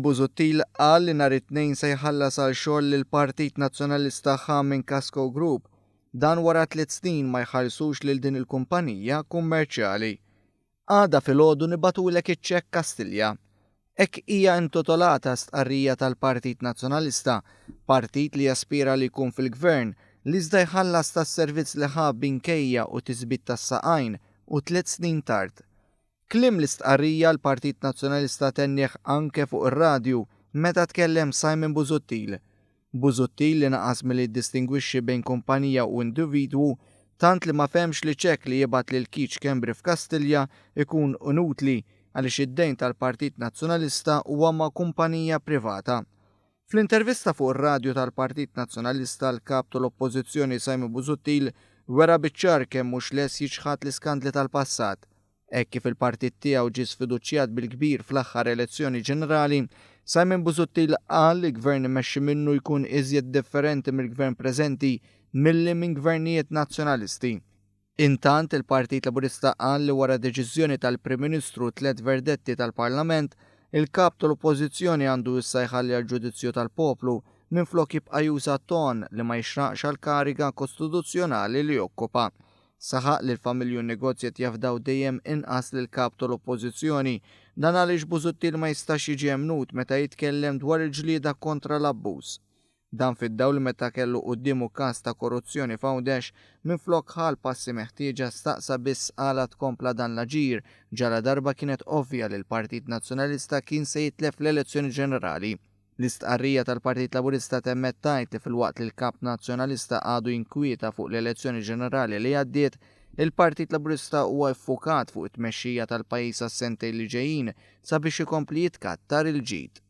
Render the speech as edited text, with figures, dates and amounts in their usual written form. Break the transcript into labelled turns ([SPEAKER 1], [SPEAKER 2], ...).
[SPEAKER 1] Busuttil qal li nhar it-tnejn se jħallas għal xogħol lill-Partit Nazzjonalista minn Kasco Group, dan wara 3 snin ma jħallsux lil din il-kumpanija kummerċjali. Għada filgħodu nibagħtulek iċ-Ċekk Kastilja. Hekk hija intitolata stqarrija tal-Partit Nazzjonalista, partit li jaspira li jkun fil-Gvern, li iżda jħallas tas-servizz li ħab minkejja u tiżbit tas-saqajn u 3 snin tard. Kliem l-istqarrija l-Partit Nazzjonalista tennieħ anke fuq ir-radju meta tkellem Busuttil. Busuttil li naqas milli jiddistingwixxi bejn kumpanija u individwu tant li ma femx li ċekk li jibgħat lil Iċ-Ċekk f'Kastilja ikun inutli għaliex id-dejn tal-Partit Nazzjonalista huwa ma' kumpanija privata. Fl-intervista fuq ir-radju tal-Partit Nazzjonalista l-kap tal-Oppożizzjoni Busuttil wera biċ-ċar kemm mhux les jiġħad l-iskandli tal-passat. Hekk kif il-Partit tiegħu ġie sfiduċjat bil-kbir fl-aħħar elezzjoni ġenerali, Busuttil qal li gvern imexxi minnu jkun iżjed differenti mill-gvern preżenti milli minn gvernijiet nazzjonalisti. Intant il-Partit Laburista qal li wara deċiżjoni tal-Prim Ministru 3 verdetti tal-Parlament, il-kap tal-Oppożizzjoni għandu issa jħalli għall-ġudizzju tal-poplu minflok jibqa' juża ton li ma jixraqx għall-kariga kostituzzjonali li jokkupa. Saħaq li l-familju negozjat jafdaw dejjem inqas lil kap tal-Oppożizzjoni, dan għaliex Busuttil ma jistax jiġi emnut meta jitkellem dwar il-ġlieda kontra l-abbuż. Dan fid-dawl meta kellu qudiemu każ ta' korruzzjoni f'Għawdex minflok ħal passi meħtieġa staqsa biss qala tkompla dan l-aġir ġala darba kienet ovvja li l-Partit Nazzjonalista kien se jitlef l-elezzjoni ġenerali. L-istqarrija tal-Partit Laburista temmet tajt li filwaqt li l-kap Nazzjonalista għadu jinkwieta fuq l-elezzjoni ġenerali li għaddiet, il-Partit Laburista huwa ffukat fuq it-tmexxija tal-pajjiż għas-sentejn li ġejjin sabiex ikompli jitkattar il-ġid.